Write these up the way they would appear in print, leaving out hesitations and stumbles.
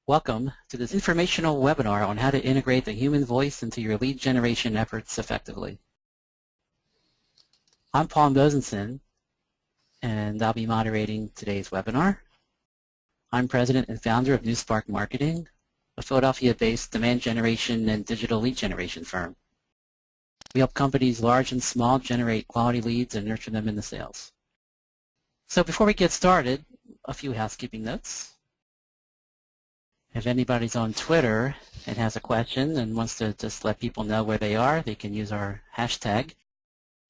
Welcome to this informational webinar on how to integrate the human voice into your lead generation efforts effectively. I'm Paul Mosenson, and I'll be moderating today's webinar. I'm president and founder of NewSpark Marketing, a Philadelphia-based demand generation and digital lead generation firm. We help companies large and small generate quality leads and nurture them into sales. So before we get started, a few housekeeping notes. If anybody's on Twitter and has a question and wants to just let people know where they are, they can use our hashtag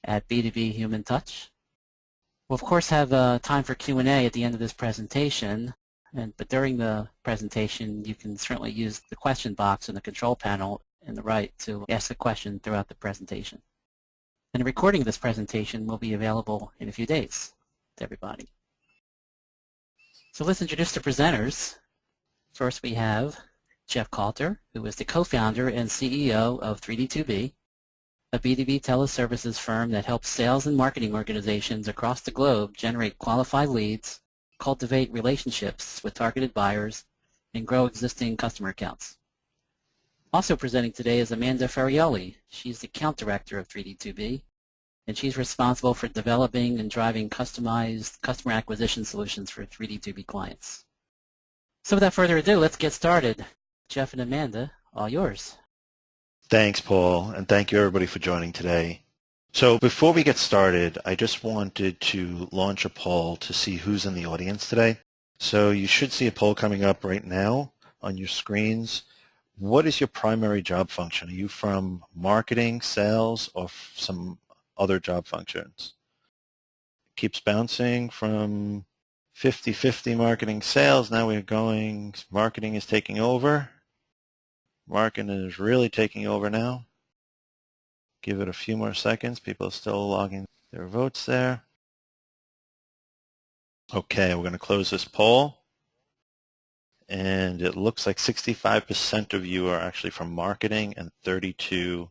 at B2B Human Touch. We'll of course have time for Q&A at the end of this presentation, but during the presentation you can certainly use the question box in the control panel in the right to ask a question throughout the presentation. And a recording of this presentation will be available in a few days to everybody. So let's introduce the presenters. First we have Jeff Kalter, who is the co-founder and CEO of 3D2B, a B2B teleservices firm that helps sales and marketing organizations across the globe generate qualified leads, cultivate relationships with targeted buyers, and grow existing customer accounts. Also presenting today is Amanda Ferraioli. She's the account director of 3D2B, and she's responsible for developing and driving customized customer acquisition solutions for 3D2B clients. So without further ado, let's get started. Jeff and Amanda, all yours. Thanks, Paul, and thank you everybody for joining today. So before we get started, I just wanted to launch a poll to see who's in the audience today. So you should see a poll coming up right now on your screens. What is your primary job function? Are you from marketing, sales, or some other job functions? Keeps bouncing from 50-50 marketing sales. Now we're going, marketing is taking over. Marketing is really taking over now. Give it a few more seconds. People are still logging their votes there. Okay, we're going to close this poll. And it looks like 65% of you are actually from marketing and 32%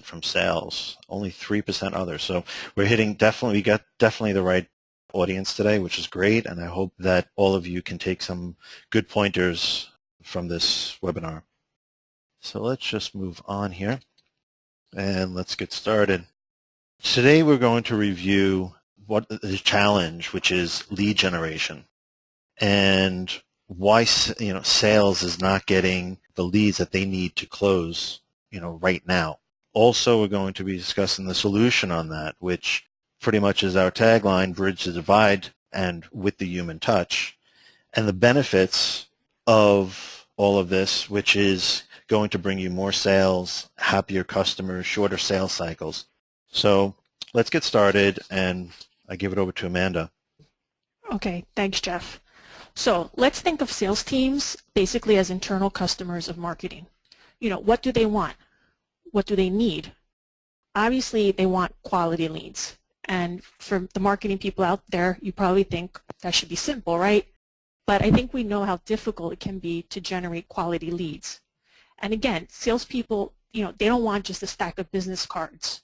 from sales. Only 3% others. So we're hitting we got definitely the right audience today, which is great, and I hope that all of you can take some good pointers from this webinar. So let's just move on here and let's get started. Today we're going to review what the challenge, which is lead generation, and why sales is not getting the leads that they need to close right now. Also, we're going to be discussing the solution on that, which pretty much is our tagline, bridge the divide and with the human touch, and the benefits of all of this, which is going to bring you more sales, happier customers, shorter sales cycles. So let's get started, and I give it over to Amanda. Okay, thanks, Jeff. So let's think of sales teams basically as internal customers of marketing. What do they want? What do they need? Obviously, they want quality leads. And for the marketing people out there, you probably think that should be simple, right? But I think we know how difficult it can be to generate quality leads. And again, salespeople, they don't want just a stack of business cards.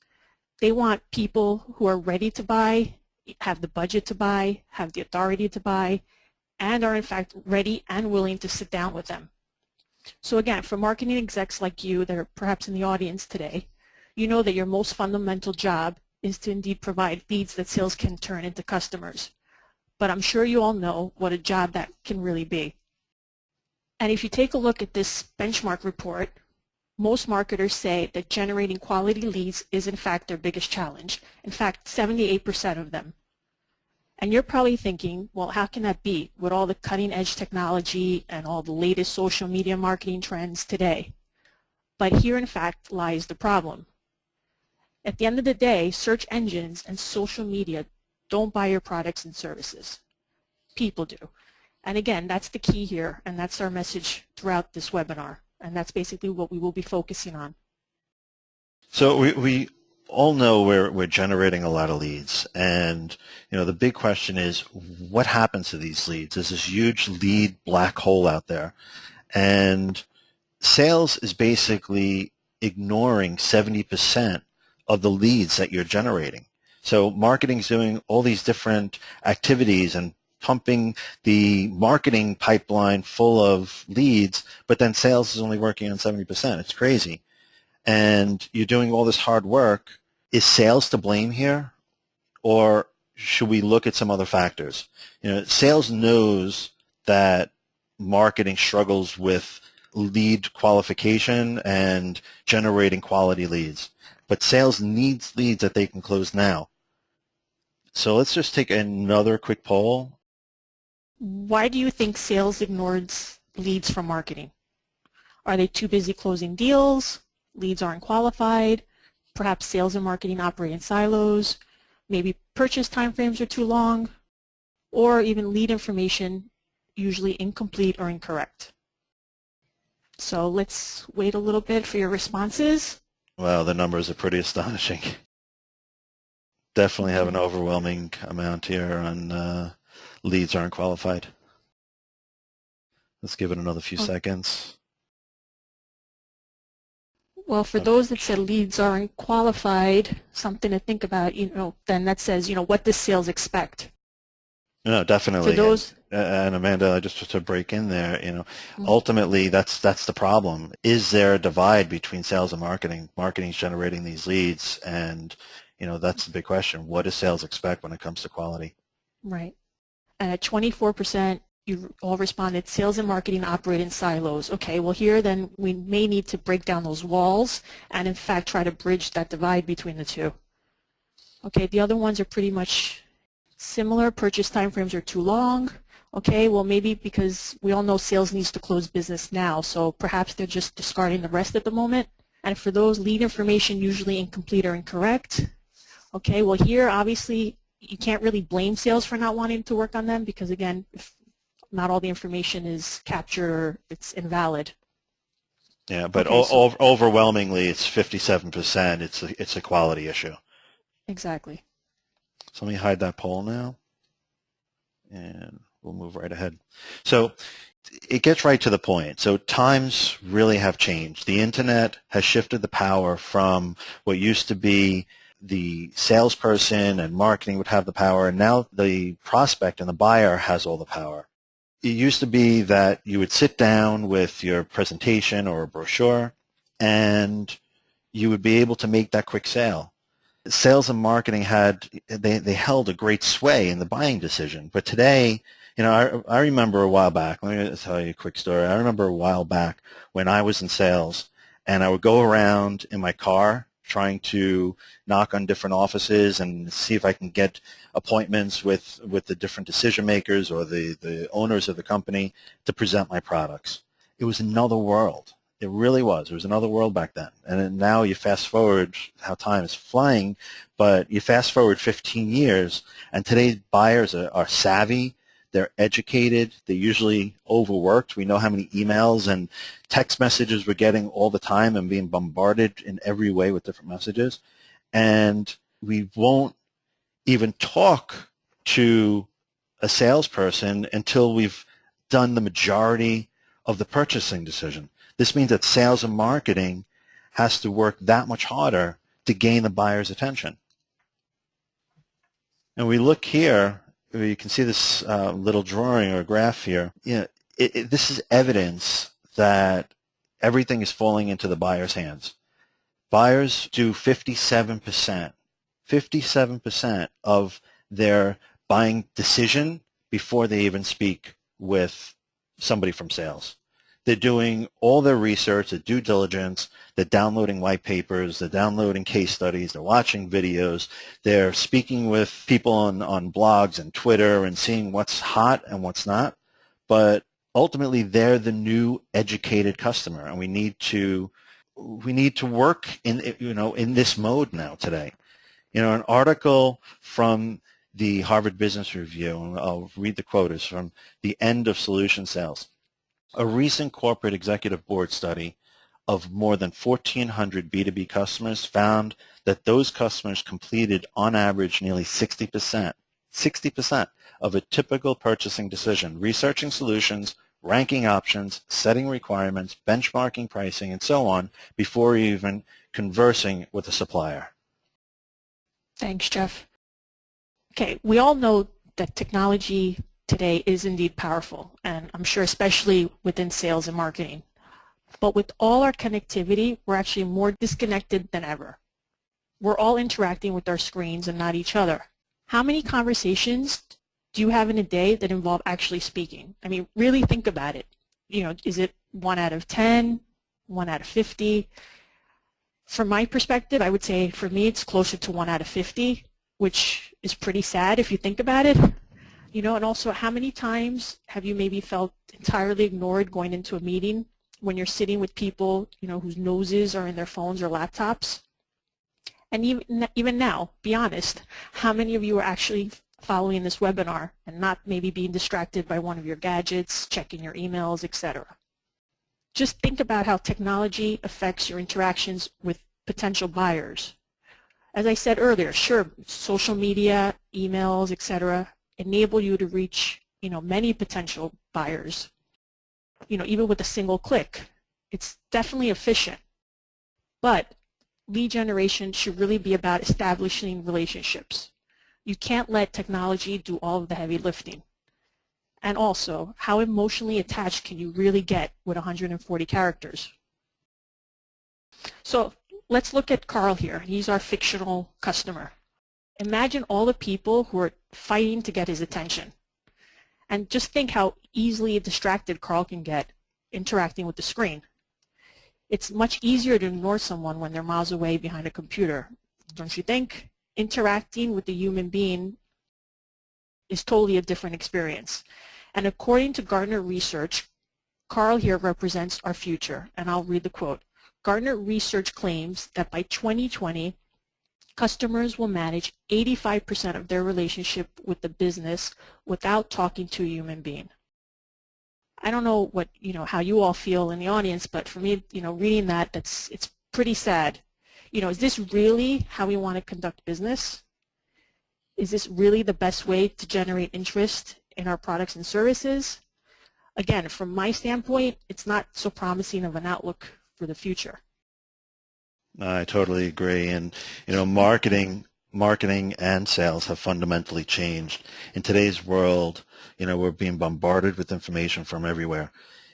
They want people who are ready to buy, have the budget to buy, have the authority to buy, and are in fact ready and willing to sit down with them. So again, for marketing execs like you that are perhaps in the audience today, you know that your most fundamental job is to indeed provide leads that sales can turn into customers. But I'm sure you all know what a job that can really be. And if you take a look at this benchmark report, most marketers say that generating quality leads is in fact their biggest challenge. In fact, 78% of them. And you're probably thinking, well, how can that be with all the cutting edge technology and all the latest social media marketing trends today? But here in fact lies the problem. At the end of the day, search engines and social media don't buy your products and services. People do. And again, that's the key here, and that's our message throughout this webinar. And that's basically what we will be focusing on. So we all know we're generating a lot of leads, and the big question is, what happens to these leads? There's this huge lead black hole out there, and sales is basically ignoring 70% of the leads that you're generating. So marketing's doing all these different activities and pumping the marketing pipeline full of leads, but then sales is only working on 70%. It's crazy. And you're doing all this hard work. Is sales to blame here, or should we look at some other factors? Sales knows that marketing struggles with lead qualification and generating quality leads, but sales needs leads that they can close now. So let's just take another quick poll. Why do you think sales ignores leads from marketing? Are they too busy closing deals? Leads aren't qualified? Perhaps sales and marketing operate in silos? Maybe purchase timeframes are too long? Or even lead information usually incomplete or incorrect? So let's wait a little bit for your responses. Wow, the numbers are pretty astonishing. Definitely have an overwhelming amount here on leads aren't qualified. Let's give it another few seconds. Well, for those that said leads aren't qualified, something to think about, then that says, what does sales expect? No, definitely. For those, and Amanda, just to break in there, ultimately that's the problem. Is there a divide between sales and marketing? Marketing's generating these leads, and that's the big question. What does sales expect when it comes to quality? Right. And at 24%, you all responded, sales and marketing operate in silos. Okay, well here then we may need to break down those walls and in fact try to bridge that divide between the two. Okay, the other ones are pretty much similar. Purchase timeframes are too long. Okay, well maybe because we all know sales needs to close business now, so perhaps they're just discarding the rest at the moment. And for those, lead information usually incomplete or incorrect. Okay, well here obviously you can't really blame sales for not wanting to work on them because again, if not all the information is captured or it's invalid. Yeah, but okay, overwhelmingly it's 57%. It's a quality issue. Exactly. So let me hide that poll now, and we'll move right ahead. So it gets right to the point. So times really have changed. The internet has shifted the power from what used to be the salesperson and marketing would have the power, and now the prospect and the buyer has all the power. It used to be that you would sit down with your presentation or a brochure and you would be able to make that quick sale. Sales and marketing they held a great sway in the buying decision. But today, I remember a while back, let me tell you a quick story. I remember a while back when I was in sales and I would go around in my car trying to knock on different offices and see if I can get appointments with the different decision makers or the owners of the company to present my products. It was another world. It really was. It was another world back then. And now you fast forward, how time is flying, but you fast forward 15 years, and today's buyers are savvy. They're educated. They're usually overworked. We know how many emails and text messages we're getting all the time and being bombarded in every way with different messages. And we won't even talk to a salesperson until we've done the majority of the purchasing decision. This means that sales and marketing has to work that much harder to gain the buyer's attention. And we look here, you can see this little drawing or graph here. This is evidence that everything is falling into the buyer's hands. Buyers do 57% of their buying decision before they even speak with somebody from sales. They're doing all their research, their due diligence, they're downloading white papers, they're downloading case studies, they're watching videos, they're speaking with people on blogs and Twitter and seeing what's hot and what's not. But ultimately, they're the new educated customer, and we need to work in this mode now today. An article from the Harvard Business Review, and I'll read the quote, is from The End of Solution Sales. A recent corporate executive board study of more than 1,400 B2B customers found that those customers completed on average nearly 60% of a typical purchasing decision, researching solutions, ranking options, setting requirements, benchmarking pricing, and so on before even conversing with a supplier. Thanks, Jeff. Okay, we all know that technology today is indeed powerful, and I'm sure especially within sales and marketing. But with all our connectivity, we're actually more disconnected than ever. We're all interacting with our screens and not each other. How many conversations do you have in a day that involve actually speaking? I mean, really think about it. You know, is it 1 out of 10, 1 out of 50? From my perspective, I would say for me it's closer to 1 out of 50, which is pretty sad if you think about it. You know, and also how many times have you maybe felt entirely ignored going into a meeting when you're sitting with people, you know, whose noses are in their phones or laptops? And even now, be honest, how many of you are actually following this webinar and not maybe being distracted by one of your gadgets, checking your emails, etc.? Just think about how technology affects your interactions with potential buyers. As I said earlier, sure, social media, emails, etc., enable you to reach, you know, many potential buyers, you know, even with a single click. It's definitely efficient, but lead generation should really be about establishing relationships. You can't let technology do all of the heavy lifting. And also, how emotionally attached can you really get with 140 characters? So let's look at Carl here. He's our fictional customer. Imagine all the people who are fighting to get his attention. And just think how easily distracted Carl can get interacting with the screen. It's much easier to ignore someone when they're miles away behind a computer, don't you think? Interacting with a human being is totally a different experience. And according to Gartner research, Carl here represents our future, and I'll read the quote. Gartner research claims that by 2020, customers will manage 85% of their relationship with the business without talking to a human being. I don't know what, you know, how you all feel in the audience, but for me, you know, reading that, it's pretty sad. You know, is this really how we want to conduct business? Is this really the best way to generate interest in our products and services? Again, from my standpoint, it's not so promising of an outlook for the future. I totally agree. And, you know, marketing and sales have fundamentally changed. In today's world, you know, we're being bombarded with information from everywhere.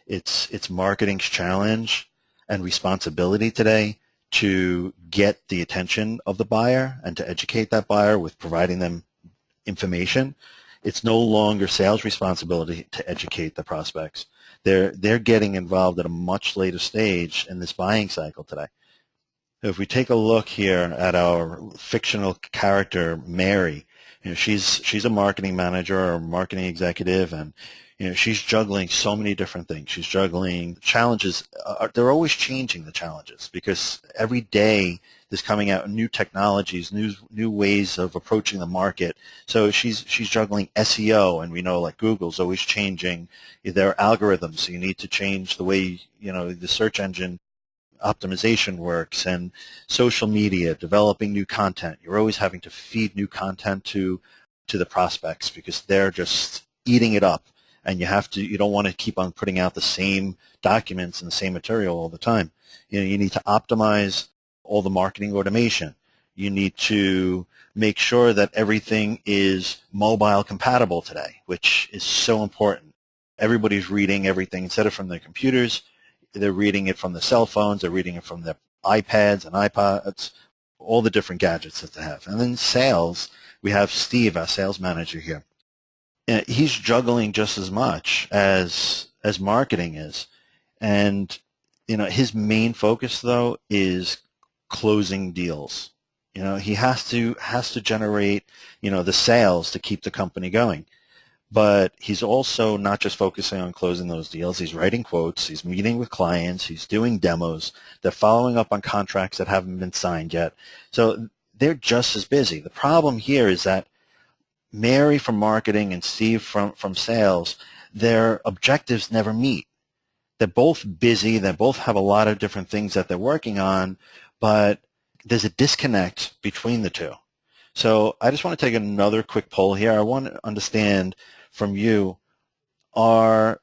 It's marketing's challenge and responsibility today to get the attention of the buyer and to educate that buyer with providing them information. It's no longer sales responsibility to educate the prospects. They're getting involved at a much later stage in this buying cycle today. If we take a look here at our fictional character, Mary, you know, she's a marketing manager or a marketing executive, and you know, she's juggling so many different things. She's juggling challenges. They're always changing the challenges because every day there's coming out new technologies, new ways of approaching the market. So she's juggling SEO, and we know like Google's always changing their algorithms. So you need to change the way, you know, the search engine optimization works, and social media, developing new content. You're always having to feed new content to the prospects because they're just eating it up, and you don't want to keep on putting out the same documents and the same material all the time. You know, you need to optimize all the marketing automation. You need to make sure that everything is mobile compatible today, which is so important. Everybody's reading everything instead of from their computers. They're reading it from the cell phones, they're reading it from their iPads and iPods, all the different gadgets that they have. And then sales, we have Steve, our sales manager here. And he's juggling just as much as marketing is. And you know, his main focus though is closing deals. You know, he has to generate, you know, the sales to keep the company going. But he's also not just focusing on closing those deals. He's writing quotes. He's meeting with clients. He's doing demos. They're following up on contracts that haven't been signed yet. So they're just as busy. The problem here is that Mary from marketing and Steve from sales, their objectives never meet. They're both busy. They both have a lot of different things that they're working on, but there's a disconnect between the two. So I just want to take another quick poll here. I want to understand from you, are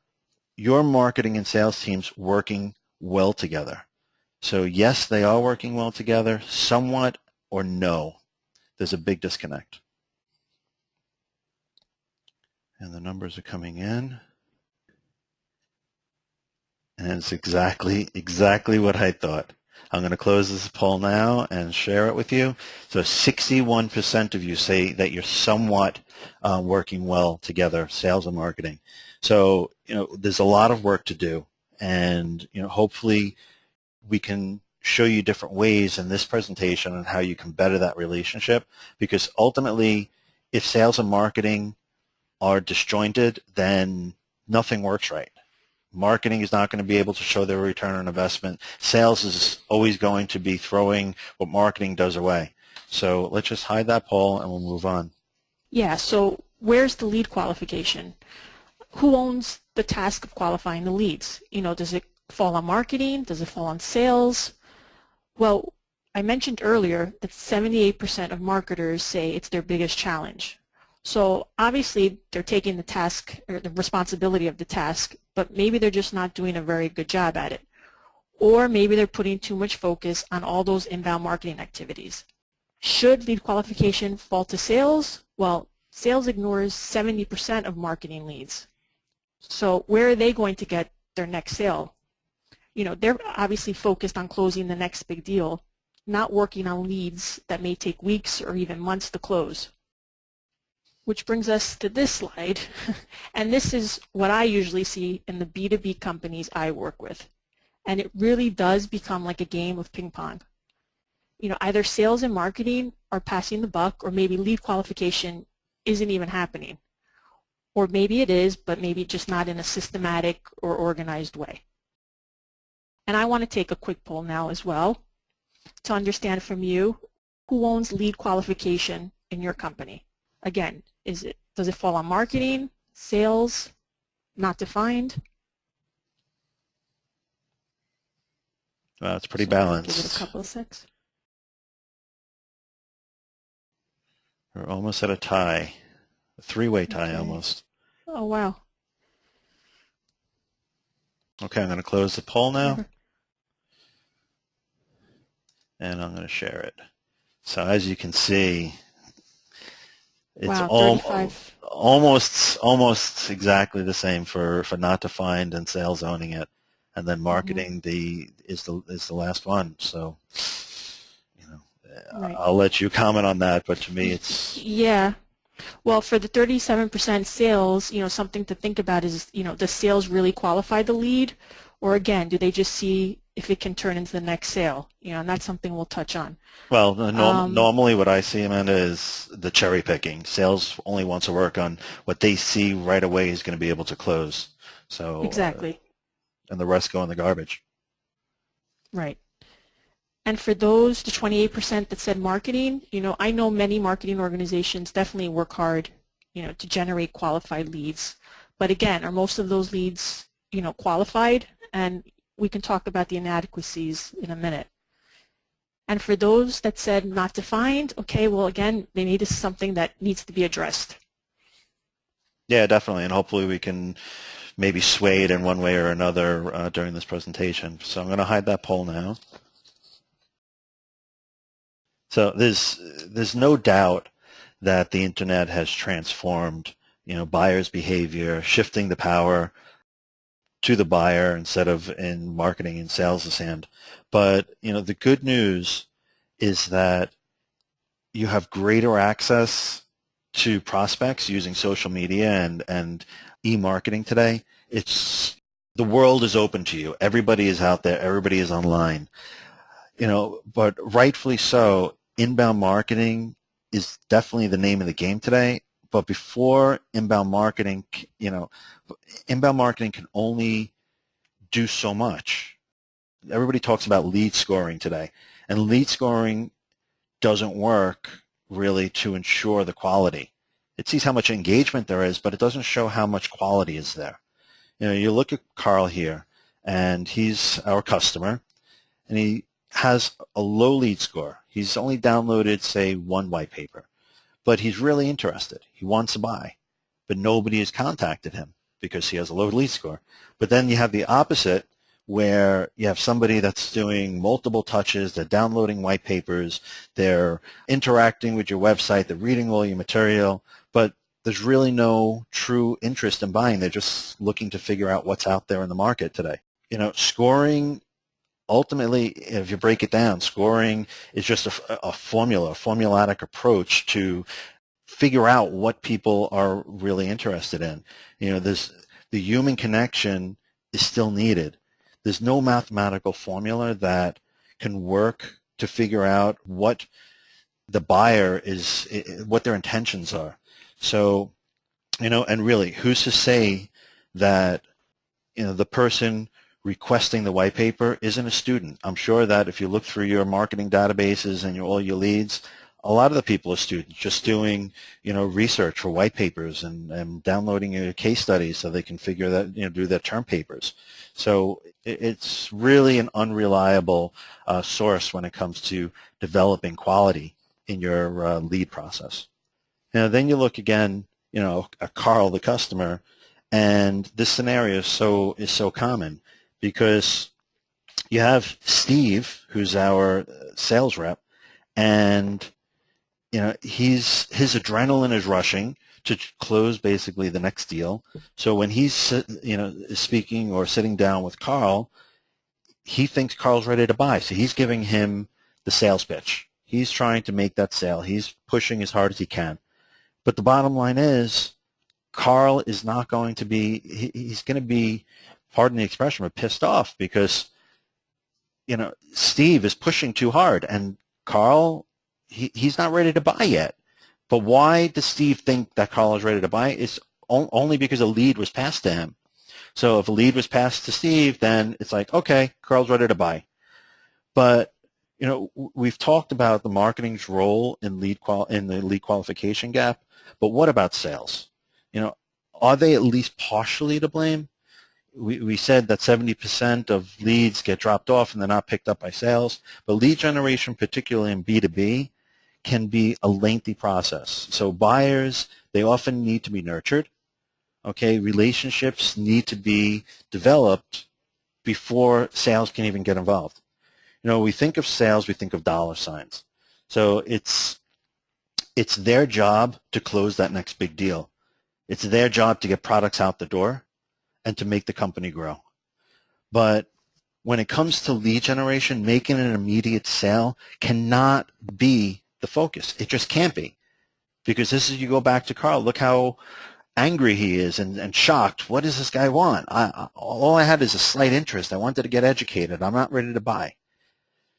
your marketing and sales teams working well together? So yes, they are working well together, somewhat, or no, there's a big disconnect. And the numbers are coming in. And it's exactly what I thought. I'm going to close this poll now and share it with you. So 61% of you say that you're somewhat working well together, sales and marketing. So, there's a lot of work to do. And, hopefully we can show you different ways in this presentation on how you can better that relationship. Because ultimately, if sales and marketing are disjointed, then nothing works right. Marketing is not going to be able to show their return on investment. Sales is always going to be throwing what marketing does away. So let's just hide that poll and we'll move on. Yeah, so where's the lead qualification? Who owns the task of qualifying the leads? Does it fall on marketing? Does it fall on sales? Well, I mentioned earlier that 78% of marketers say it's their biggest challenge. So obviously they're taking the task or the responsibility of the task, but maybe they're just not doing a very good job at it. Or maybe they're putting too much focus on all those inbound marketing activities. Should lead qualification fall to sales? Well, sales ignores 70% of marketing leads. So where are they going to get their next sale? They're obviously focused on closing the next big deal, not working on leads that may take weeks or even months to close. Which brings us to this slide, and this is what I usually see in the B2B companies I work with. And it really does become like a game of ping pong. Either sales and marketing are passing the buck, or maybe lead qualification isn't even happening. Or maybe it is, but maybe just not in a systematic or organized way. And I want to take a quick poll now as well to understand from you, who owns lead qualification in your company? Again, does it fall on marketing, sales, not defined? Well, it's pretty balanced. Give it a couple of secs. We're almost at a tie, a three-way tie almost. Oh, wow. Okay, I'm going to close the poll now. And I'm going to share it. So as you can see, it's wow, almost exactly the same for not defined and sales owning it, and then marketing is the last one. So, right. I'll let you comment on that. But to me, it's Well, for the 37% sales, something to think about is, does sales really qualify the lead, or again, do they just see if it can turn into the next sale? And that's something we'll touch on. Well, normally what I see, Amanda, is the cherry picking. Sales only wants to work on what they see right away is going to be able to close. So exactly. And the rest go in the garbage. Right. And for those, the 28% that said marketing, I know many marketing organizations definitely work hard, to generate qualified leads. But again, are most of those leads, qualified? And we can talk about the inadequacies in a minute. And for those that said not defined, okay, well, again, maybe this is something that needs to be addressed. Yeah, definitely. And hopefully we can maybe sway it in one way or another during this presentation. So I'm going to hide that poll now. So there's no doubt that the internet has transformed, buyers' behavior, shifting the power to the buyer instead of in marketing and sales' hand. But, the good news is that you have greater access to prospects using social media and e-marketing today. The world is open to you. Everybody is out there. Everybody is online. But rightfully so, inbound marketing is definitely the name of the game today. But before inbound marketing, inbound marketing can only do so much. Everybody talks about lead scoring today, and lead scoring doesn't work really to ensure the quality. It sees how much engagement there is, but it doesn't show how much quality is there. You look at Carl here, and he's our customer, and he has a low lead score. He's only downloaded, say, one white paper, but he's really interested. He wants to buy, but nobody has contacted him because he has a low lead score. But then you have the opposite, where you have somebody that's doing multiple touches, they're downloading white papers, they're interacting with your website, they're reading all your material, but there's really no true interest in buying. They're just looking to figure out what's out there in the market today. Scoring, ultimately, if you break it down, scoring is just a formula, a formulatic approach to figure out what people are really interested in. The human connection is still needed. There's no mathematical formula that can work to figure out what the buyer is, what their intentions are. So, and really, who's to say that, the person requesting the white paper isn't a student? I'm sure that if you look through your marketing databases and all your leads, a lot of the people are students just doing, research for white papers and downloading your case studies so they can figure that, do their term papers. So it's really an unreliable source when it comes to developing quality in your lead process. Then you look again, at Carl, the customer, and this scenario is so common because you have Steve, who's our sales rep, and his adrenaline is rushing to close basically the next deal. So when he's speaking or sitting down with Carl, he thinks Carl's ready to buy. So he's giving him the sales pitch. He's trying to make that sale. He's pushing as hard as he can. But the bottom line is, Carl is not going to be, he's going to be, pardon the expression, but pissed off because, Steve is pushing too hard and Carl, he's not ready to buy yet. But why does Steve think that Carl is ready to buy? It's only because a lead was passed to him. So if a lead was passed to Steve, then it's like, okay, Carl's ready to buy. But we've talked about the marketing's role in the lead qualification gap, but what about sales? Are they at least partially to blame? We said that 70% of leads get dropped off and they're not picked up by sales, but lead generation, particularly in B2B, can be a lengthy process. So buyers, they often need to be nurtured. Okay, relationships need to be developed before sales can even get involved. We think of sales, we think of dollar signs. So it's their job to close that next big deal. It's their job to get products out the door and to make the company grow. But when it comes to lead generation, making an immediate sale cannot be the focus. It just can't be. Because you go back to Carl, look how angry he is and shocked. What does this guy want? All I had is a slight interest. I wanted to get educated. I'm not ready to buy.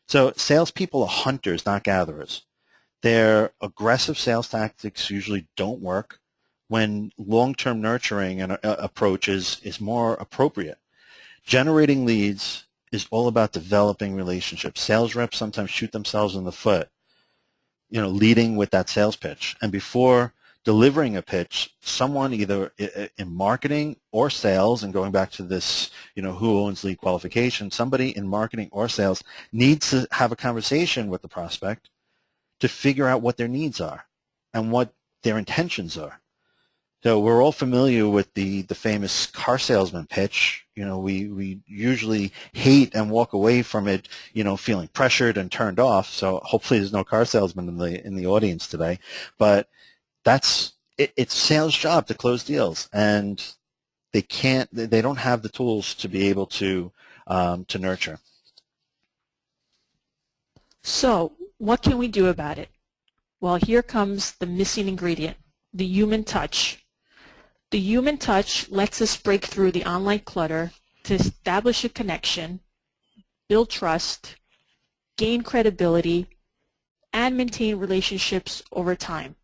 So salespeople are hunters, not gatherers. Their aggressive sales tactics usually don't work when long-term nurturing and approach is more appropriate. Generating leads is all about developing relationships. Sales reps sometimes shoot themselves in the foot, leading with that sales pitch. And before delivering a pitch, someone either in marketing or sales, and going back to this, who owns lead qualification, somebody in marketing or sales needs to have a conversation with the prospect to figure out what their needs are and what their intentions are. So we're all familiar with the famous car salesman pitch. We usually hate and walk away from it, feeling pressured and turned off. So hopefully there's no car salesman in the audience today. But it's sales' job to close deals, and they don't have the tools to be able to nurture. So what can we do about it? Well, here comes the missing ingredient, the human touch. The human touch lets us break through the online clutter to establish a connection, build trust, gain credibility, and maintain relationships over time.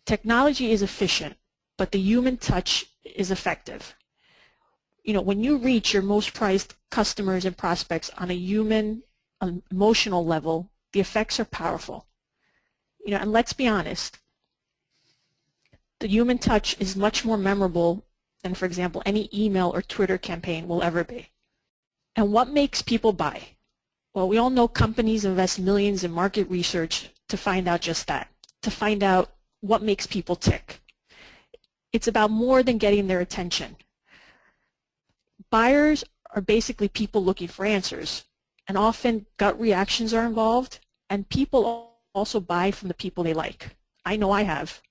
Technology is efficient, but the human touch is effective. When you reach your most prized customers and prospects on a human, emotional level, the effects are powerful. And let's be honest, the human touch is much more memorable than, for example, any email or Twitter campaign will ever be. And what makes people buy? Well, we all know companies invest millions in market research to find out just that, to find out what makes people tick. It's about more than getting their attention. Buyers are basically people looking for answers, and often gut reactions are involved, and people also buy from the people they like. I know I have.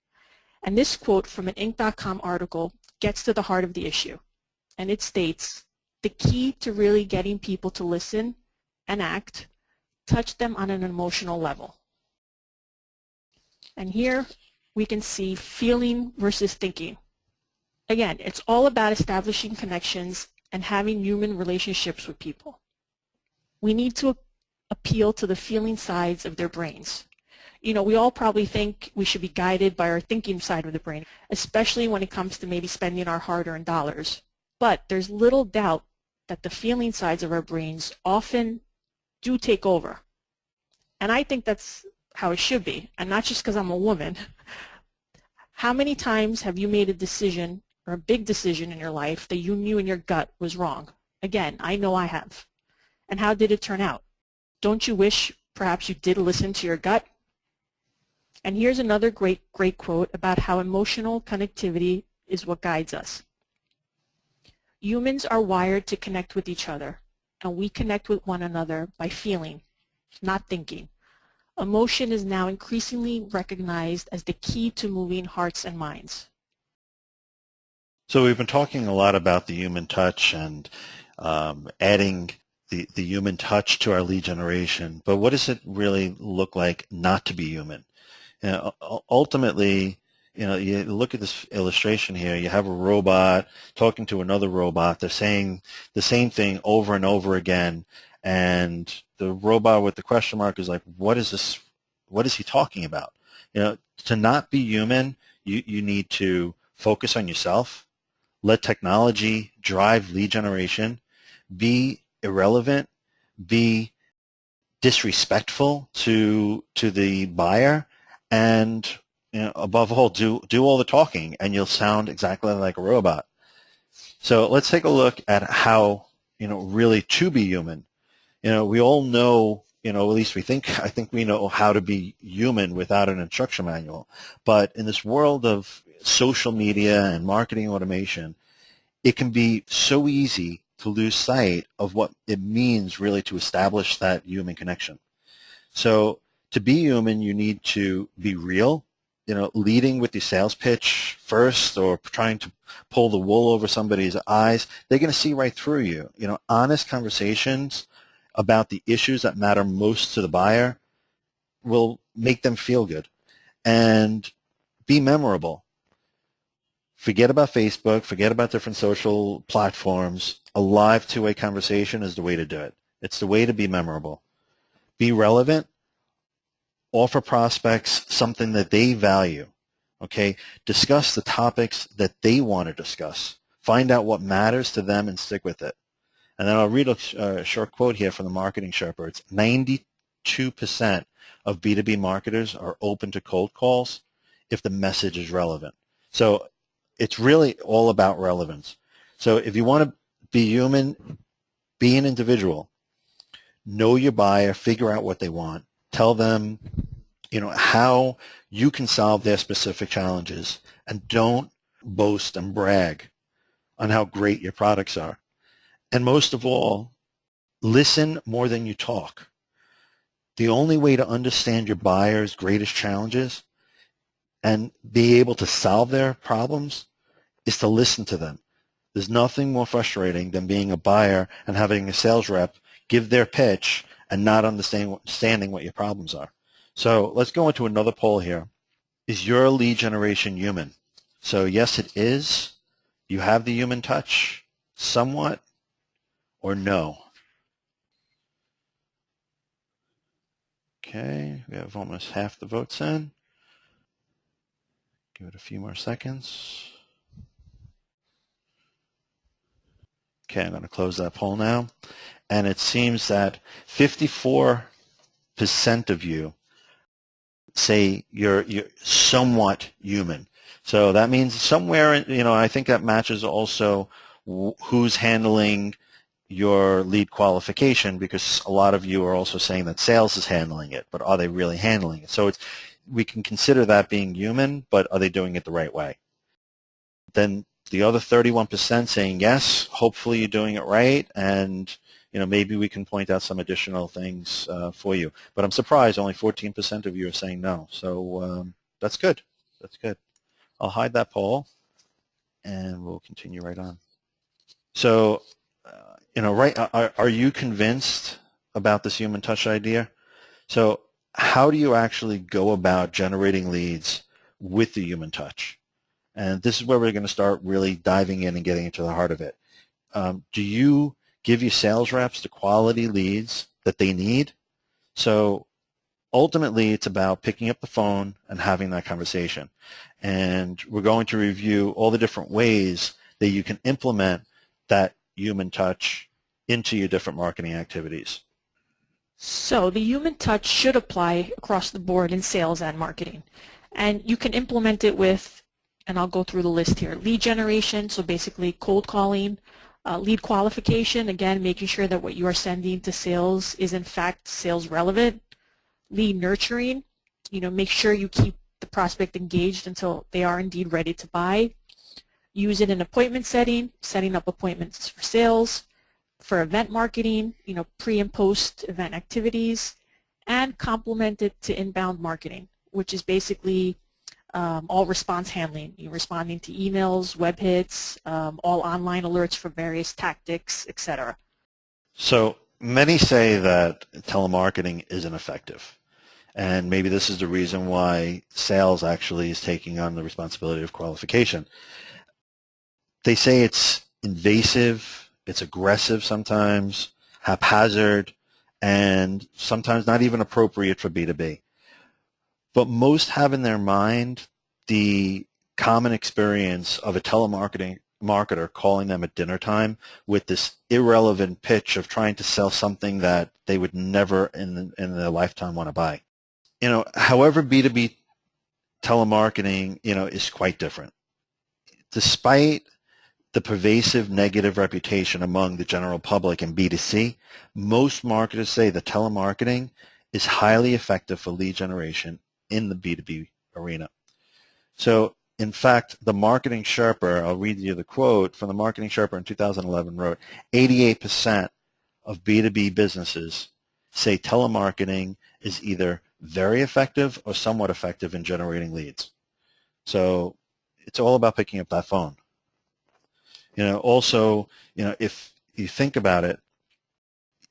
And this quote from an Inc.com article gets to the heart of the issue. And it states, the key to really getting people to listen and act, touch them on an emotional level. And here we can see feeling versus thinking. Again, it's all about establishing connections and having human relationships with people. We need to appeal to the feeling sides of their brains. You know, we all probably think we should be guided by our thinking side of the brain, especially when it comes to maybe spending our hard-earned dollars. But there's little doubt that the feeling sides of our brains often do take over. And I think that's how it should be, and not just because I'm a woman. How many times have you made a decision or a big decision in your life that you knew in your gut was wrong? Again, I know I have. And how did it turn out? Don't you wish perhaps you did listen to your gut? And here's another great quote about how emotional connectivity is what guides us. Humans are wired to connect with each other, and we connect with one another by feeling, not thinking. Emotion is now increasingly recognized as the key to moving hearts and minds. So we've been talking a lot about the human touch and adding the human touch to our lead generation, but what does it really look like not to be human? You know, ultimately, you know, you look at this illustration here, you have a robot talking to another robot, they're saying the same thing over and over again, and the robot with the question mark is like, what is this? What is he talking about? You know, to not be human, you need to focus on yourself, let technology drive lead generation, be irrelevant, be disrespectful to the buyer, and you know, above all, do all the talking, and you'll sound exactly like a robot. So let's take a look at how, you know, really to be human. You know, we all know, you know, at least I think we know how to be human without an instruction manual. But in this world of social media and marketing automation, it can be so easy to lose sight of what it means really to establish that human connection. So to be human, you need to be real, you know, leading with the sales pitch first or trying to pull the wool over somebody's eyes. They're going to see right through you. You know, honest conversations about the issues that matter most to the buyer will make them feel good. And be memorable. Forget about Facebook, forget about different social platforms. A live two-way conversation is the way to do it. It's the way to be memorable. Be relevant. Offer prospects something that they value. Okay? Discuss the topics that they want to discuss. Find out what matters to them and stick with it. And then I'll read a short quote here from the Marketing Sherpa. 92% of B2B marketers are open to cold calls if the message is relevant. So it's really all about relevance. So if you want to be human, be an individual. Know your buyer, figure out what they want. Tell them, you know, how you can solve their specific challenges, and don't boast and brag on how great your products are. And most of all, listen more than you talk. The only way to understand your buyer's greatest challenges and be able to solve their problems is to listen to them. There's nothing more frustrating than being a buyer and having a sales rep give their pitch and not understanding what your problems are. So let's go into another poll here. Is your lead generation human? So yes, it is. You have the human touch, somewhat, or no? Okay, we have almost half the votes in. Give it a few more seconds. Okay, I'm going to close that poll now. And it seems that 54% of you say you're somewhat human. So that means somewhere, you know, I think that matches also who's handling your lead qualification, because a lot of you are also saying that sales is handling it, but are they really handling it? So we can consider that being human, but are they doing it the right way? Then the other 31% saying yes, hopefully you're doing it right, and you know, maybe we can point out some additional things for you. But I'm surprised only 14% of you are saying no. So that's good. That's good. I'll hide that poll, and we'll continue right on. So, are you convinced about this human touch idea? So how do you actually go about generating leads with the human touch? And this is where we're going to start really diving in and getting into the heart of it. Do you give your sales reps the quality leads that they need? So ultimately, it's about picking up the phone and having that conversation. And we're going to review all the different ways that you can implement that human touch into your different marketing activities. So the human touch should apply across the board in sales and marketing. And you can implement it with, and I'll go through the list here, lead generation, so basically cold calling, lead qualification, again, making sure that what you are sending to sales is in fact sales relevant. Lead nurturing, make sure you keep the prospect engaged until they are indeed ready to buy. Use it in appointment setting up appointments for sales, for event marketing, pre and post event activities, and complement it to inbound marketing, which is basically all response handling, responding to emails, web hits, all online alerts for various tactics, etc. So many say that telemarketing isn't effective. And maybe this is the reason why sales actually is taking on the responsibility of qualification. They say it's invasive, it's aggressive sometimes, haphazard, and sometimes not even appropriate for B2B. But most have in their mind the common experience of a telemarketing marketer calling them at dinner time with this irrelevant pitch of trying to sell something that they would never in their lifetime want to buy. However, B2B telemarketing, is quite different. Despite the pervasive negative reputation among the general public in B2C, most marketers say that telemarketing is highly effective for lead generation in the B2B arena. So, in fact, the Marketing Sherpa, I'll read you the quote from the Marketing Sherpa in 2011, wrote, 88% of B2B businesses say telemarketing is either very effective or somewhat effective in generating leads. So it's all about picking up that phone. Also, if you think about it,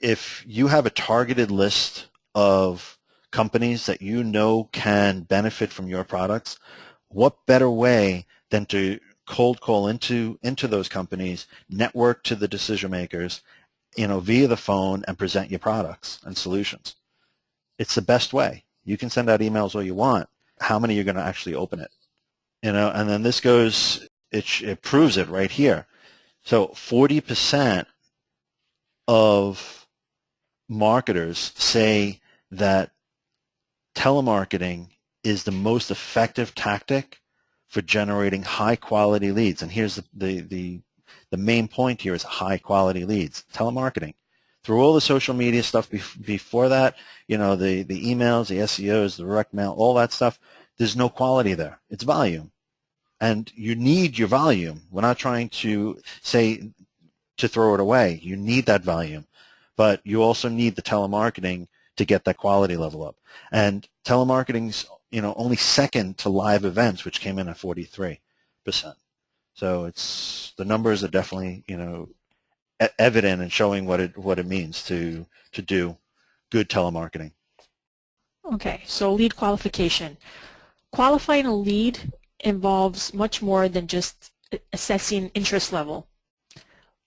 if you have a targeted list of companies that can benefit from your products, what better way than to cold call into those companies, network to the decision makers, via the phone and present your products and solutions. It's the best way. You can send out emails all you want. How many are going to actually open it? And then this goes, it proves it right here. So 40% of marketers say that telemarketing is the most effective tactic for generating high-quality leads. And here's the main point here is high-quality leads. Telemarketing. Through all the social media stuff before that, the emails, the SEOs, the direct mail, all that stuff, there's no quality there. It's volume. And you need your volume. We're not trying to say to throw it away. You need that volume. But you also need the telemarketing to get that quality level up. And telemarketing's, only second to live events, which came in at 43%. So the numbers are definitely, evident and showing what it means to do good telemarketing. Okay, so lead qualification. Qualifying a lead involves much more than just assessing interest level.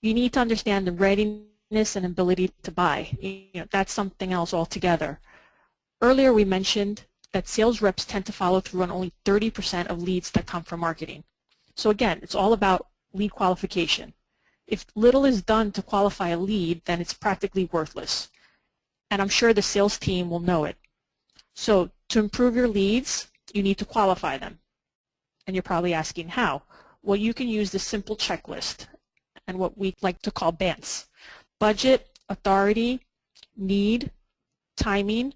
You need to understand the readiness and ability to buy. That's something else altogether. Earlier we mentioned that sales reps tend to follow through on only 30% of leads that come from marketing. So again, it's all about lead qualification. If little is done to qualify a lead, then it's practically worthless. And I'm sure the sales team will know it. So to improve your leads, you need to qualify them. And you're probably asking how? Well, you can use this simple checklist and what we like to call BANTs. Budget, authority, need, timing,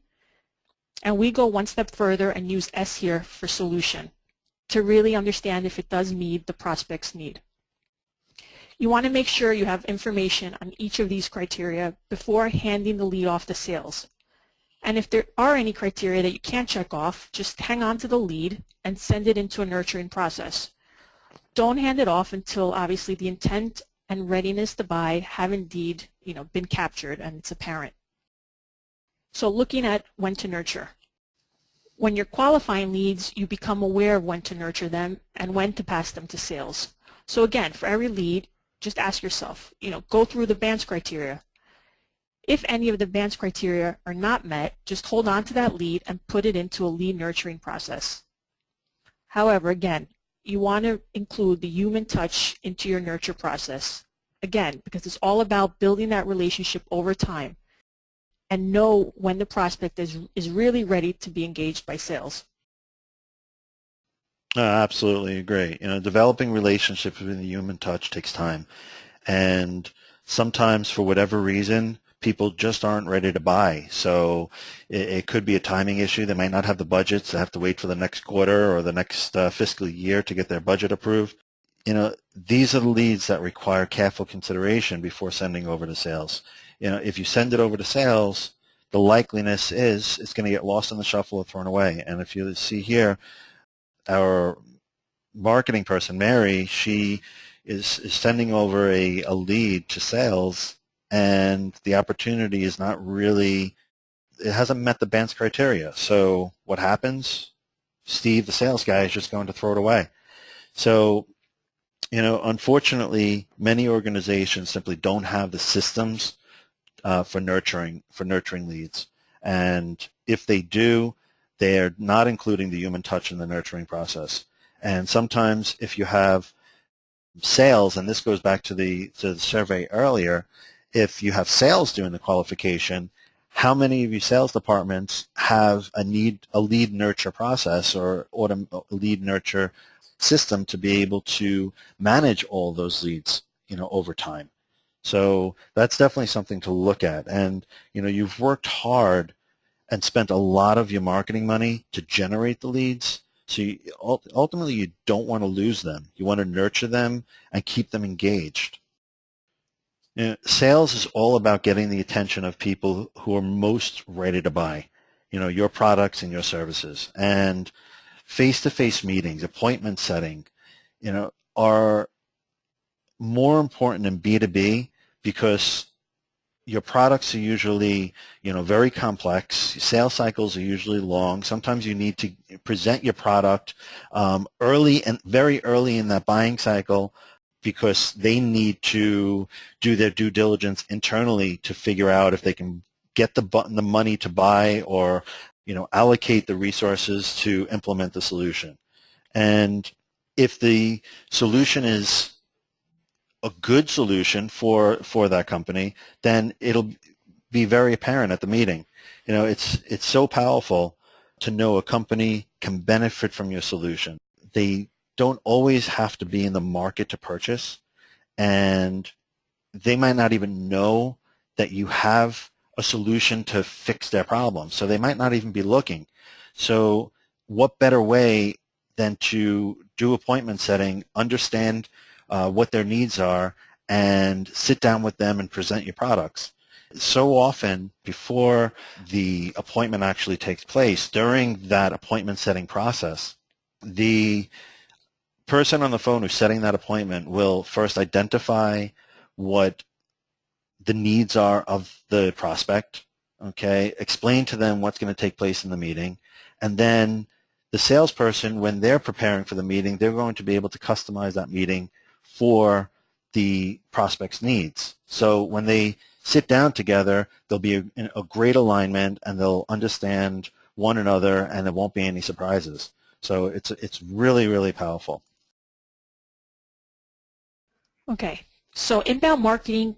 and we go one step further and use S here for solution to really understand if it does meet the prospect's need. You want to make sure you have information on each of these criteria before handing the lead off to sales. And if there are any criteria that you can't check off, just hang on to the lead and send it into a nurturing process. Don't hand it off until obviously the intent and readiness to buy have indeed, been captured and it's apparent. So looking at when to nurture. When you're qualifying leads, you become aware of when to nurture them and when to pass them to sales. So again, for every lead, just ask yourself, go through the BANS criteria. If any of the BANS criteria are not met, just hold on to that lead and put it into a lead nurturing process. However, again, you want to include the human touch into your nurture process. Again, because it's all about building that relationship over time and know when the prospect is really ready to be engaged by sales. Absolutely agree. Developing relationships with the human touch takes time. And sometimes for whatever reason, people just aren't ready to buy. So it could be a timing issue. They might not have the budgets. They have to wait for the next quarter or the next fiscal year to get their budget approved. These are the leads that require careful consideration before sending over to sales. If you send it over to sales, the likeliness is it's going to get lost in the shuffle or thrown away. And if you see here, our marketing person, Mary, she is sending over a lead to sales, and the opportunity is not really, it hasn't met the BANS criteria. So what happens? Steve, the sales guy, is just going to throw it away. So, unfortunately, many organizations simply don't have the systems for nurturing leads. And if they do, they're not including the human touch in the nurturing process. And sometimes if you have sales, and this goes back to the survey earlier, if you have sales doing the qualification, how many of your sales departments have a lead nurture process or a lead nurture system to be able to manage all those leads, over time? So that's definitely something to look at. And, you've worked hard and spent a lot of your marketing money to generate the leads. So ultimately, you don't want to lose them. You want to nurture them and keep them engaged. Sales is all about getting the attention of people who are most ready to buy, your products and your services. And face-to-face meetings, appointment setting, are more important in B2B because your products are usually, very complex. Sales cycles are usually long. Sometimes you need to present your product very early in that buying cycle because they need to do their due diligence internally to figure out if they can get the money to buy or, allocate the resources to implement the solution. And if the solution is a good solution for that company, then it'll be very apparent at the meeting. It's so powerful to know a company can benefit from your solution. They don't always have to be in the market to purchase, and they might not even know that you have a solution to fix their problem. So they might not even be looking. So what better way than to do appointment setting, understand what their needs are, and sit down with them and present your products. So often, before the appointment actually takes place, during that appointment setting process, the person on the phone who's setting that appointment will first identify what the needs are of the prospect, explain to them what's going to take place in the meeting, and then the salesperson, when they're preparing for the meeting, they're going to be able to customize that meeting for the prospect's needs. So when they sit down together, there'll be a great alignment, and they'll understand one another, and there won't be any surprises. So it's really, really powerful. Okay, so inbound marketing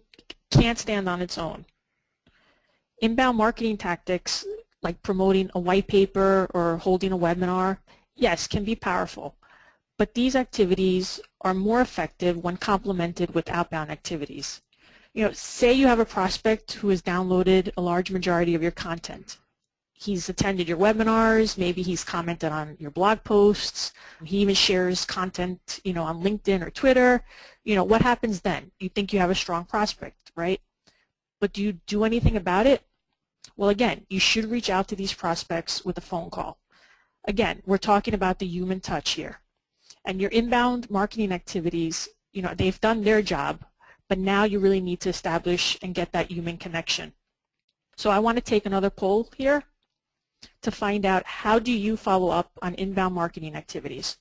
can't stand on its own. Inbound marketing tactics like promoting a white paper or holding a webinar, yes, can be powerful. But these activities are more effective when complemented with outbound activities. Say you have a prospect who has downloaded a large majority of your content. He's attended your webinars, maybe he's commented on your blog posts, he even shares content, on LinkedIn or Twitter. What happens then? You think you have a strong prospect, right? But do you do anything about it? Well, again, you should reach out to these prospects with a phone call. Again, we're talking about the human touch here. And your inbound marketing activities, they've done their job, but now you really need to establish and get that human connection. So I want to take another poll here to find out, how do you follow up on inbound marketing activities?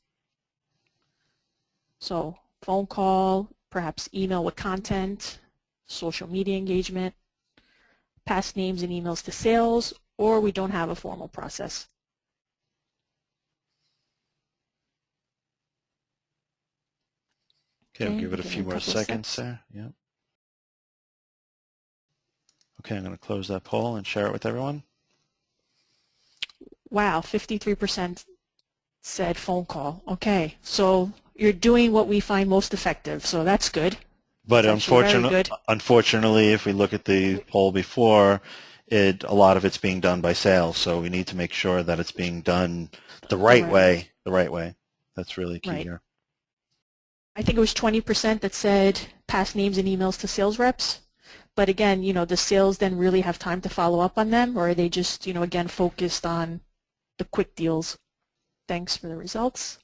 So phone call, perhaps email with content, social media engagement, past names and emails to sales, or we don't have a formal process. Okay, I'll give it a few more seconds there. Yeah. Okay, I'm going to close that poll and share it with everyone. Wow, 53% said phone call. Okay, so you're doing what we find most effective, so that's good. But unfortunately, if we look at the poll before, a lot of it's being done by sales, so we need to make sure that it's being done the right way. The right way. That's really key here. I think it was 20% that said pass names and emails to sales reps. But again, the sales then really have time to follow up on them, or are they just, again, focused on the quick deals? Thanks for the results.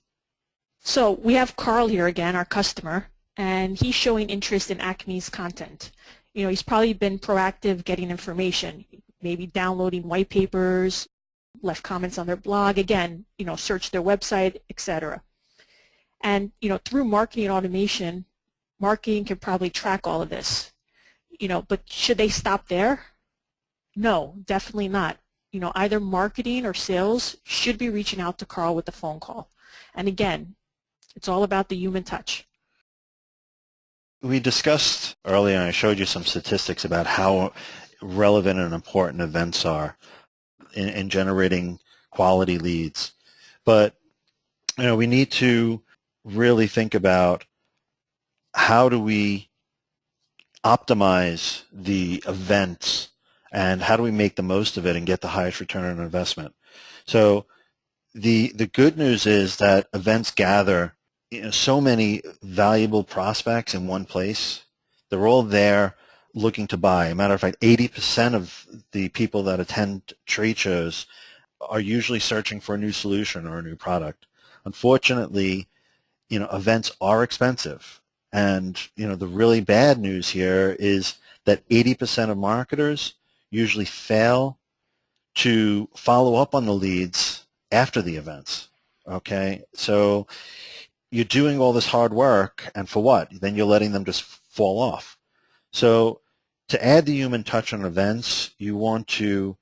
So we have Carl here again, our customer, and he's showing interest in Acme's content. He's probably been proactive getting information, maybe downloading white papers, left comments on their blog, again, search their website, etc. And, through marketing automation, marketing can probably track all of this. But should they stop there? No, definitely not. Either marketing or sales should be reaching out to Carl with a phone call. And again, it's all about the human touch. We discussed earlier, and I showed you some statistics about how relevant and important events are in generating quality leads. But we need to really think about, how do we optimize the events and how do we make the most of it and get the highest return on investment. So the good news is that events gather so many valuable prospects in one place. They're all there looking to buy. As a matter of fact, 80% of the people that attend trade shows are usually searching for a new solution or a new product. Unfortunately, events are expensive. And, the really bad news here is that 80% of marketers usually fail to follow up on the leads after the events. Okay? So you're doing all this hard work, and for what? Then you're letting them just fall off. So to add the human touch on events, you want to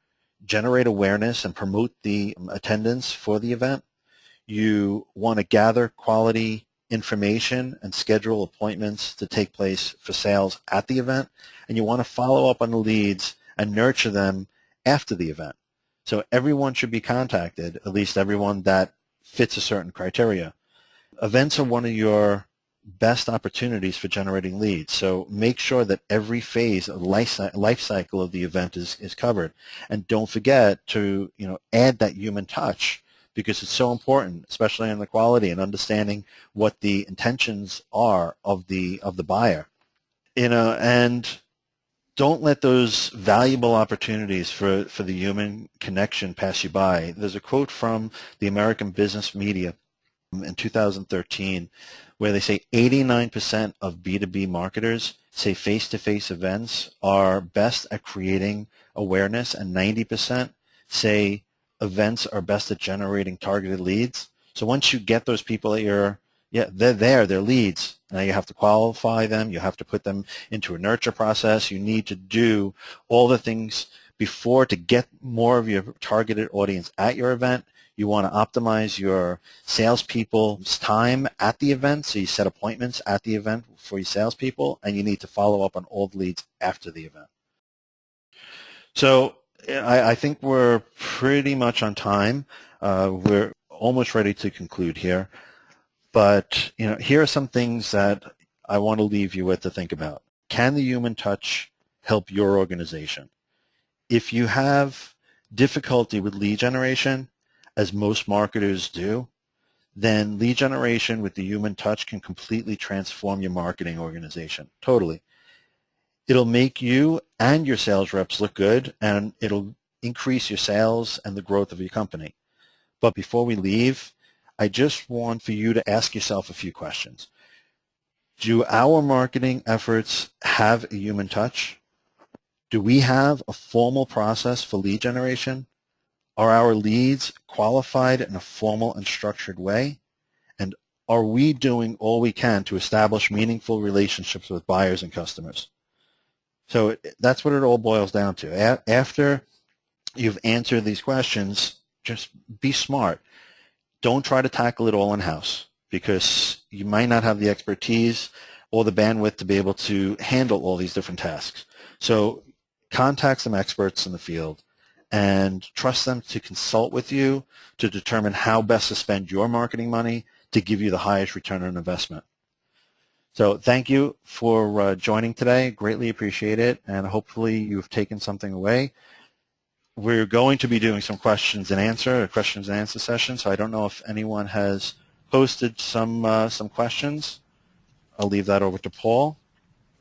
generate awareness and promote the attendance for the event. You want to gather quality information and schedule appointments to take place for sales at the event, and you want to follow up on the leads and nurture them after the event. So everyone should be contacted, at least everyone that fits a certain criteria. Events are one of your best opportunities for generating leads, so make sure that every phase of life cycle of the event is covered, and don't forget to add that human touch, because it's so important, especially in the quality and understanding what the intentions are of the buyer. And don't let those valuable opportunities for the human connection pass you by. There's a quote from the American Business Media in 2013 where they say 89% of B2B marketers say face-to-face events are best at creating awareness, and 90% say events are best at generating targeted leads. So once you get those people at they're leads. Now you have to qualify them. You have to put them into a nurture process. You need to do all the things before to get more of your targeted audience at your event. You want to optimize your salespeople's time at the event, so you set appointments at the event for your salespeople, and you need to follow up on all the leads after the event. So I think we're pretty much on time. We're almost ready to conclude here. But here are some things that I want to leave you with to think about. Can the human touch help your organization? If you have difficulty with lead generation, as most marketers do, then lead generation with the human touch can completely transform your marketing organization. Totally. It'll make you and your sales reps look good, and it'll increase your sales and the growth of your company. But before we leave, I just want for you to ask yourself a few questions. Do our marketing efforts have a human touch? Do we have a formal process for lead generation? Are our leads qualified in a formal and structured way? And are we doing all we can to establish meaningful relationships with buyers and customers? So that's what it all boils down to. After you've answered these questions, just be smart. Don't try to tackle it all in-house, because you might not have the expertise or the bandwidth to be able to handle all these different tasks. So contact some experts in the field and trust them to consult with you to determine how best to spend your marketing money to give you the highest return on investment. So thank you for joining today. Greatly appreciate it, and hopefully you've taken something away. We're going to be doing some questions and answer session, so I don't know if anyone has posted some questions. I'll leave that over to Paul.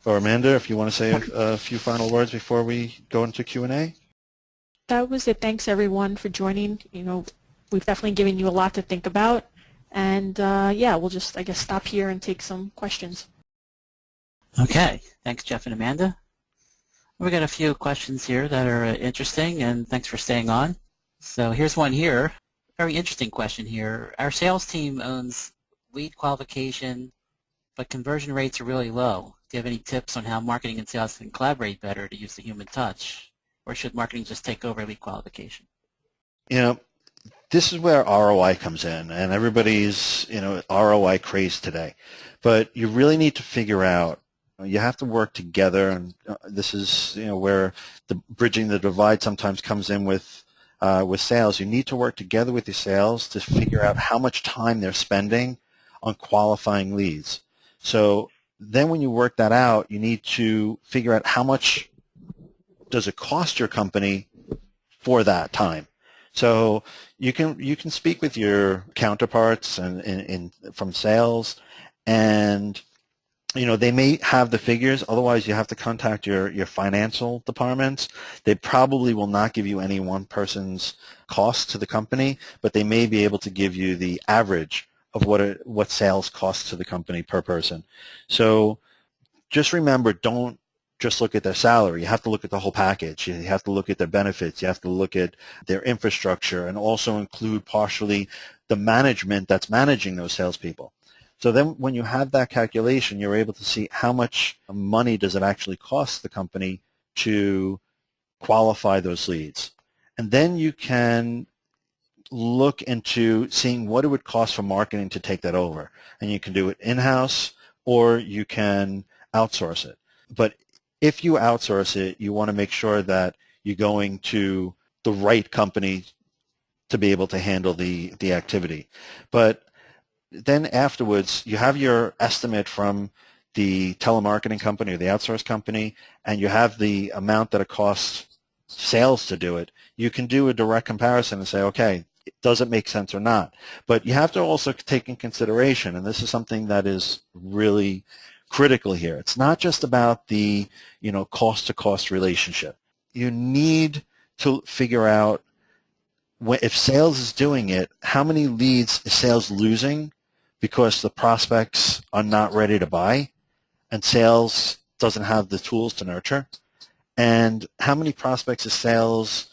Or Amanda, if you want to say a few final words before we go into Q&A. That was it. Thanks everyone for joining. We've definitely given you a lot to think about. And yeah, we'll just, I guess, stop here and take some questions. Okay. Thanks, Jeff and Amanda. We've got a few questions here that are interesting, and thanks for staying on. So here's one here. Very interesting question here. Our sales team owns lead qualification, but conversion rates are really low. Do you have any tips on how marketing and sales can collaborate better to use the human touch? Or should marketing just take over lead qualification? This is where ROI comes in, and everybody's, ROI crazed today. But you really need to figure out, you have to work together, and this is, where the bridging the divide sometimes comes in with sales. You need to work together with your sales to figure out how much time they're spending on qualifying leads. So then when you work that out, you need to figure out how much does it cost your company for that time. So you can speak with your counterparts and from sales, and they may have the figures. Otherwise, you have to contact your financial departments. They probably will not give you any one person's cost to the company, but they may be able to give you the average of what sales costs to the company per person. So just remember, don't just look at their salary. You have to look at the whole package. You have to look at their benefits. You have to look at their infrastructure, and also include partially the management that's managing those salespeople. So then when you have that calculation, you're able to see how much money does it actually cost the company to qualify those leads. And then you can look into seeing what it would cost for marketing to take that over. And you can do it in-house, or you can outsource it. But if you outsource it, you want to make sure that you're going to the right company to be able to handle the activity. But then afterwards, you have your estimate from the telemarketing company or the outsource company, and you have the amount that it costs sales to do it. You can do a direct comparison and say, okay, does it make sense or not? But you have to also take in consideration, and this is something that is really critical here. It's not just about the cost-to-cost relationship. You need to figure out, if sales is doing it, how many leads is sales losing because the prospects are not ready to buy and sales doesn't have the tools to nurture, and how many prospects is sales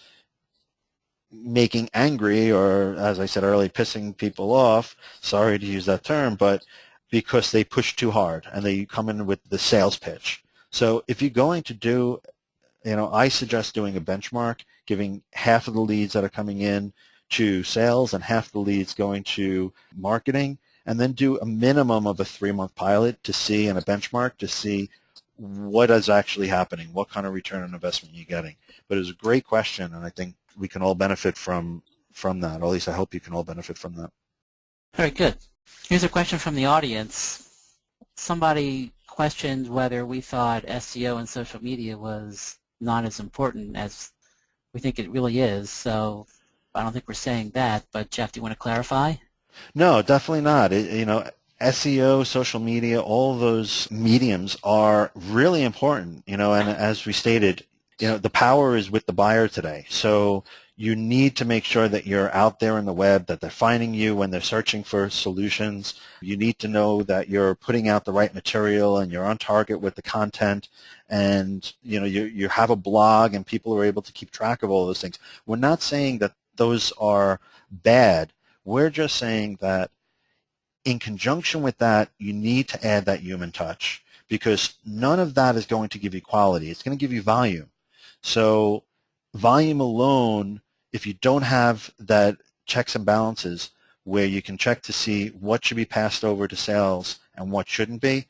making angry, or, as I said earlier, pissing people off, sorry to use that term, but because they push too hard and they come in with the sales pitch. So if you're going to do, I suggest doing a benchmark, giving half of the leads that are coming in to sales and half the leads going to marketing, and then do a minimum of a 3-month pilot to see, and a benchmark to see what is actually happening, what kind of return on investment you're getting. But it's a great question, and I think we can all benefit from that, or at least I hope you can all benefit from that. Very good. Here's a question from the audience. Somebody questioned whether we thought SEO and social media was not as important as we think it really is. So I don't think we're saying that, but Jeff, do you want to clarify? No, definitely not. SEO, social media, all those mediums are really important, and as we stated, the power is with the buyer today. So you need to make sure that you're out there in the web, that they're finding you when they're searching for solutions. You need to know that you're putting out the right material and you're on target with the content, and you have a blog and people are able to keep track of all those things. We're not saying that those are bad. We're just saying that in conjunction with that, you need to add that human touch, because none of that is going to give you quality. It's going to give you volume. So volume alone, if you don't have that checks and balances where you can check to see what should be passed over to sales and what shouldn't be,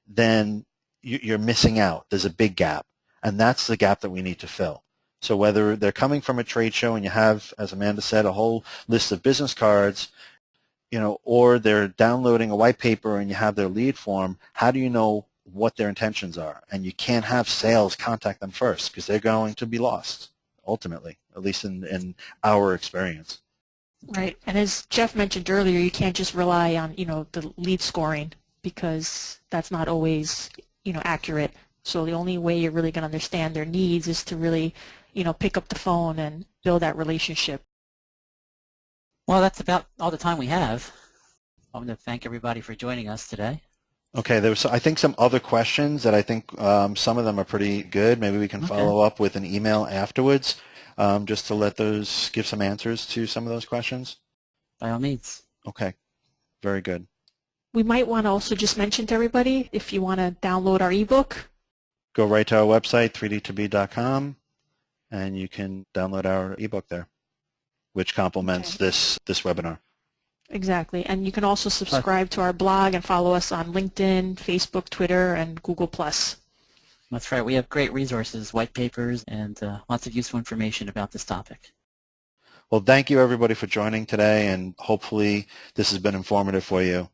then you're missing out. There's a big gap, and that's the gap that we need to fill. So whether they're coming from a trade show and you have, as Amanda said, a whole list of business cards, or they're downloading a white paper and you have their lead form, how do you know what their intentions are? And you can't have sales contact them first, because they're going to be lost, ultimately, at least in our experience. Right. And as Jeff mentioned earlier, you can't just rely on, the lead scoring, because that's not always, accurate. So the only way you're really going to understand their needs is to really, pick up the phone and build that relationship. Well, that's about all the time we have. I want to thank everybody for joining us today. Okay, there was, I think, some other questions that I think some of them are pretty good. Maybe we can follow up with an email afterwards, just to give some answers to some of those questions. By all means. Okay, very good. We might want to also just mention to everybody, if you want to download our ebook, go right to our website, 3d2b.com, and you can download our ebook there, which complements this webinar. Exactly. And you can also subscribe to our blog and follow us on LinkedIn, Facebook, Twitter, and Google+. That's right. We have great resources, white papers, and lots of useful information about this topic. Well, thank you, everybody, for joining today, and hopefully this has been informative for you,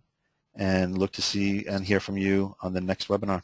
and look to see and hear from you on the next webinar.